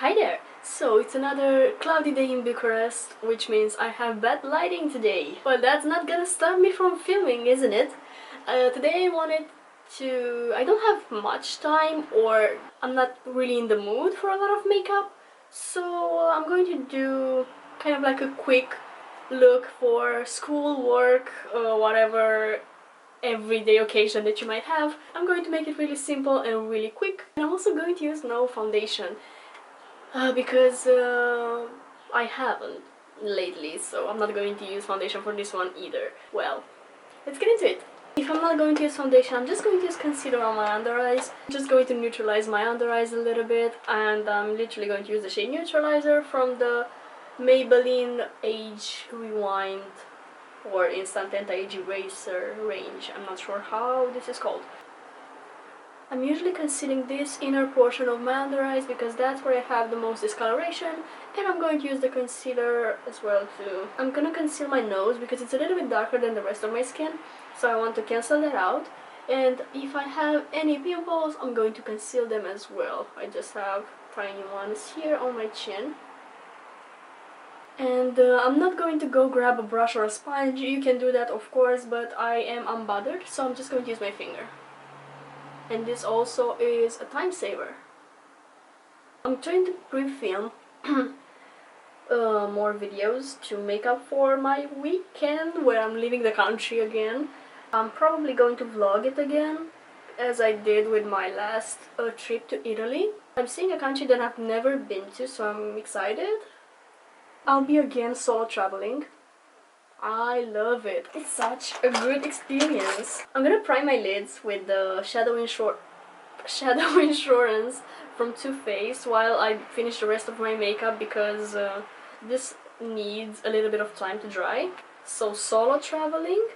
Hi there! So it's another cloudy day in Bucharest, which means I have bad lighting today. But that's not gonna stop me from filming, isn't it? Today I wanted to... I don't have much time, or I'm not really in the mood for a lot of makeup, so I'm going to do kind of like a quick look for school, work, whatever everyday occasion that you might have. I'm going to make it really simple and really quick. And I'm also going to use no foundation. Because I haven't lately, so I'm not going to use foundation for this one either. Well, let's get into it. If I'm not going to use foundation, I'm just going to use concealer on my under eyes. I'm just going to neutralize my under eyes a little bit, and I'm literally going to use the shade Neutralizer from the Maybelline Age Rewind or Instant Anti-Age Eraser range. I'm not sure how this is called. I'm usually concealing this inner portion of my under eyes because that's where I have the most discoloration, and I'm going to use the concealer as well too. I'm gonna conceal my nose because it's a little bit darker than the rest of my skin, so I want to cancel that out. And if I have any pimples, I'm going to conceal them as well. I just have tiny ones here on my chin. And I'm not going to go grab a brush or a sponge. You can do that of course, but I am unbothered, so I'm just going to use my finger. And this also is a time saver. I'm trying to pre-film more videos to make up for my weekend where I'm leaving the country again. I'm probably going to vlog it again, as I did with my last trip to Italy. I'm seeing a country that I've never been to, so I'm excited. I'll be again solo traveling. I love it. It's such a good experience. I'm gonna prime my lids with the Shadow Insurance from Too Faced while I finish the rest of my makeup because this needs a little bit of time to dry. So solo traveling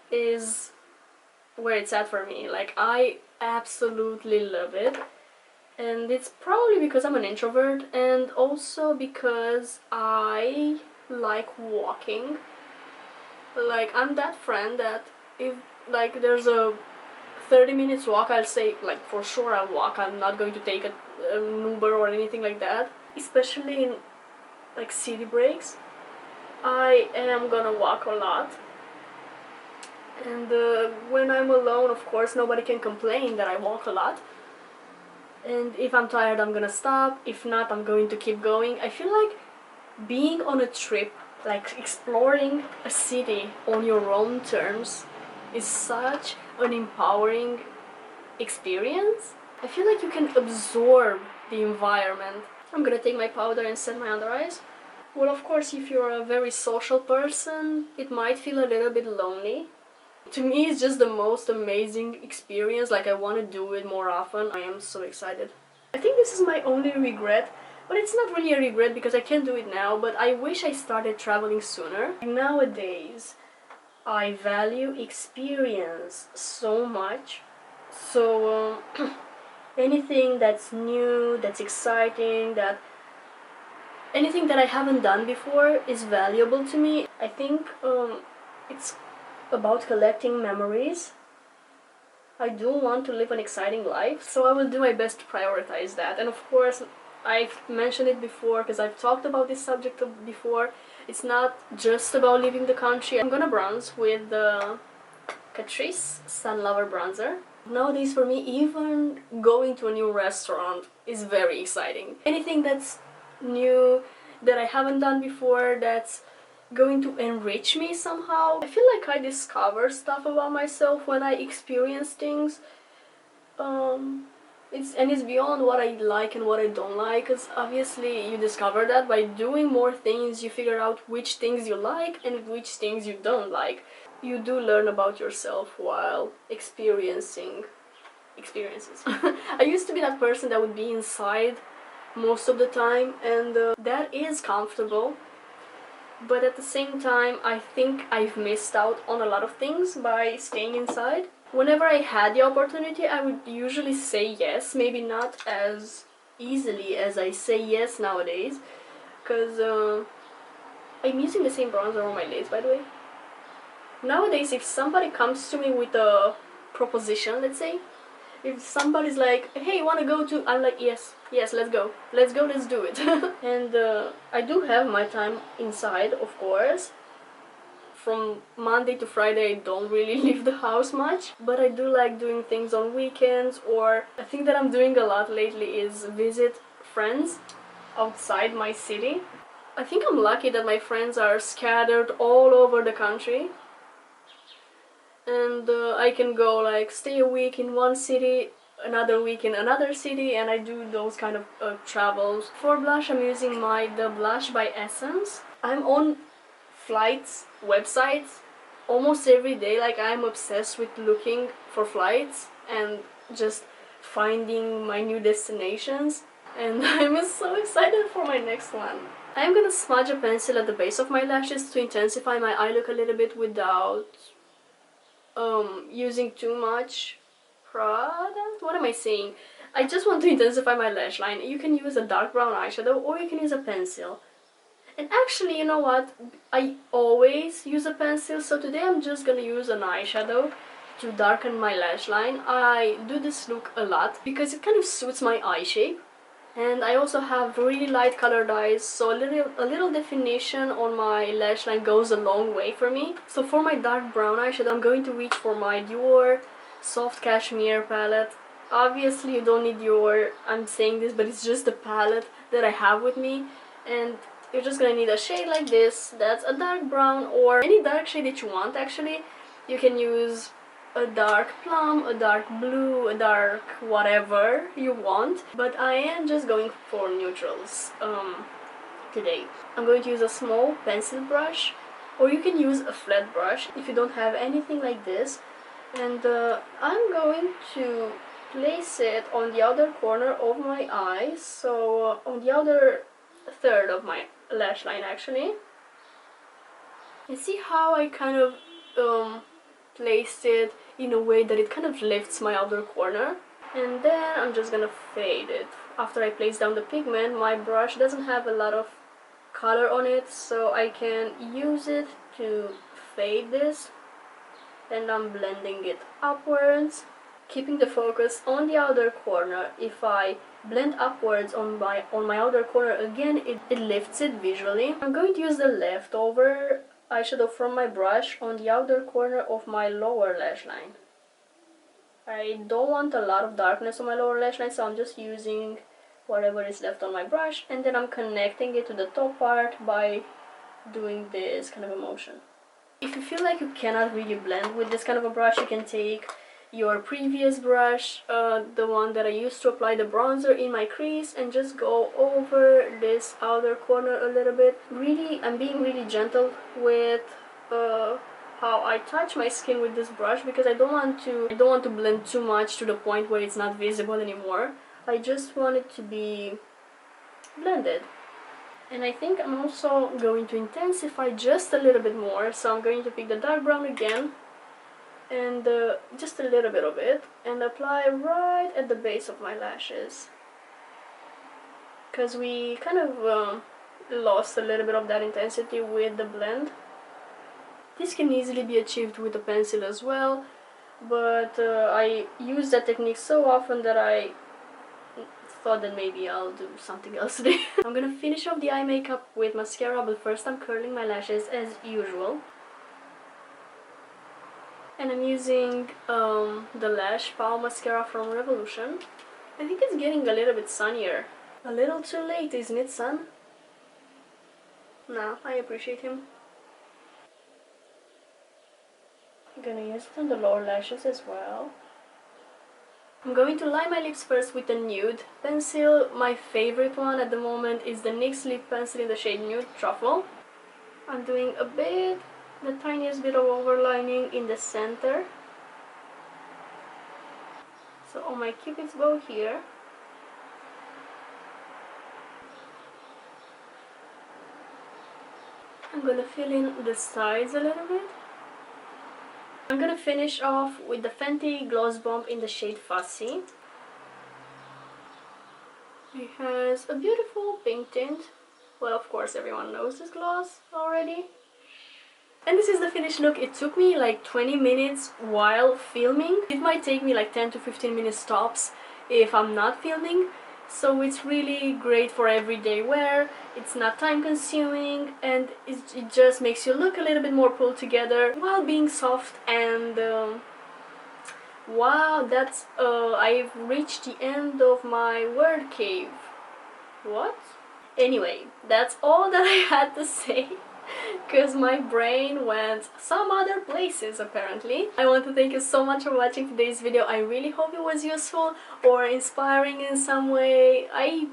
is where it's at for me. Like, I absolutely love it. And it's probably because I'm an introvert, and also because I like walking. Like, I'm that friend that if like there's a 30 minutes walk, I'll say like for sure I'll walk. I'm not going to take an Uber or anything like that. Especially in like city breaks, I am gonna walk a lot. And when I'm alone, of course, nobody can complain that I walk a lot. And if I'm tired, I'm gonna stop. If not, I'm going to keep going. I feel like being on a trip, like exploring a city on your own terms, is such an empowering experience. I feel like you can absorb the environment. I'm gonna take my powder and set my under eyes. Well, of course, if you're a very social person, it might feel a little bit lonely. To me, it's just the most amazing experience. Like, I want to do it more often. I am so excited. I think this is my only regret. But it's not really a regret because I can do it now, but I wish I started traveling sooner. Nowadays, I value experience so much. So, anything that's new, that's exciting, anything that I haven't done before is valuable to me. I think it's about collecting memories. I do want to live an exciting life, so I will do my best to prioritize that. And of course, I've mentioned it before because I've talked about this subject before. It's not just about leaving the country. I'm gonna bronze with the Catrice Sun Lover Bronzer. Nowadays for me, even going to a new restaurant is very exciting. Anything that's new, that I haven't done before, that's going to enrich me somehow. I feel like I discover stuff about myself when I experience things. It's beyond what I like and what I don't like, because obviously you discover that by doing more things. You figure out which things you like and which things you don't like. You do learn about yourself while experiencing experiences. I used to be that person that would be inside most of the time, and that is comfortable, but at the same time I think I've missed out on a lot of things by staying inside. Whenever I had the opportunity, I would usually say yes, maybe not as easily as I say yes nowadays, because I'm using the same bronzer on my lids, by the way. Nowadays, if somebody comes to me with a proposition, let's say, If somebody's like, hey, wanna go to, I'm like, yes, let's go, let's do it. And I do have my time inside, of course. From Monday to Friday I don't really leave the house much, but I do like doing things on weekends. Or a thing that I'm doing a lot lately is visit friends outside my city. I think I'm lucky that my friends are scattered all over the country, and I can go like stay a week in one city, another week in another city, and I do those kind of travels. For blush, I'm using the Blush by Essence. I'm on flights websites almost every day. Like, I'm obsessed with looking for flights and just finding my new destinations, and I'm so excited for my next one. I'm gonna smudge a pencil at the base of my lashes to intensify my eye look a little bit without using too much product. What am I saying? I just want to intensify my lash line. You can use a dark brown eyeshadow or you can use a pencil. And actually, you know what? I always use a pencil, so today I'm just gonna use an eyeshadow to darken my lash line. I do this look a lot because it kind of suits my eye shape. And I also have really light colored eyes, so a little definition on my lash line goes a long way for me. So for my dark brown eyeshadow, I'm going to reach for my Dior Soft Cashmere palette. Obviously you don't need Dior, I'm saying this, but it's just the palette that I have with me. And you're just gonna need a shade like this, that's a dark brown, or any dark shade that you want actually. You can use a dark plum, a dark blue, a dark whatever you want, but I am just going for neutrals today. I'm going to use a small pencil brush, or you can use a flat brush if you don't have anything like this. And I'm going to place it on the outer corner of my eye, so on the outer third of my lash line actually. And see how I kind of placed it in a way that it kind of lifts my outer corner. And then I'm just gonna fade it. After I place down the pigment, my brush doesn't have a lot of color on it, so I can use it to fade this. And I'm blending it upwards, keeping the focus on the outer corner. If I blend upwards on my outer corner again, it lifts it visually. I'm going to use the leftover eyeshadow from my brush on the outer corner of my lower lash line. I don't want a lot of darkness on my lower lash line, so I'm just using whatever is left on my brush, and then I'm connecting it to the top part by doing this kind of a motion. If you feel like you cannot really blend with this kind of a brush, you can take your previous brush, the one that I used to apply the bronzer in my crease, and just go over this outer corner a little bit. Really, I'm being really gentle with how I touch my skin with this brush, because I don't want to blend too much to the point where it's not visible anymore. I just want it to be blended. And I think I'm also going to intensify just a little bit more, so I'm going to pick the dark brown again, and just a little bit of it, and apply right at the base of my lashes, because we kind of lost a little bit of that intensity with the blend. This can easily be achieved with a pencil as well, but I use that technique so often that I thought that maybe I'll do something else today. I'm gonna finish off the eye makeup with mascara, but first I'm curling my lashes as usual. And I'm using the Lash Pow Mascara from Revolution. I think it's getting a little bit sunnier. A little too late, isn't it, sun? Nah, I appreciate him. I'm gonna use it on the lower lashes as well. I'm going to line my lips first with a nude pencil. My favorite one at the moment is the NYX lip pencil in the shade Nude Truffle. I'm doing the tiniest bit of overlining in the center. So on my cupid's bow here. I'm gonna fill in the sides a little bit. I'm gonna finish off with the Fenty Gloss Bomb in the shade Fussy. It has a beautiful pink tint. Well, of course, everyone knows this gloss already. And this is the finished look. It took me like 20 minutes while filming. It might take me like 10 to 15 minutes tops if I'm not filming. So it's really great for everyday wear. It's not time consuming, and it just makes you look a little bit more pulled together while being soft. And wow, that's I've reached the end of my word cave. What? Anyway, that's all that I had to say, because my brain went some other places apparently. I want to thank you so much for watching today's video. I really hope it was useful or inspiring in some way. I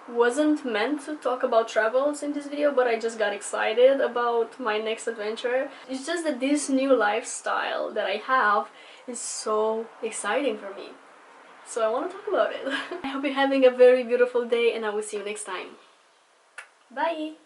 wasn't meant to talk about travels in this video, but I just got excited about my next adventure. It's just that this new lifestyle that I have is so exciting for me. So I want to talk about it. I hope you're having a very beautiful day, and I will see you next time. Bye!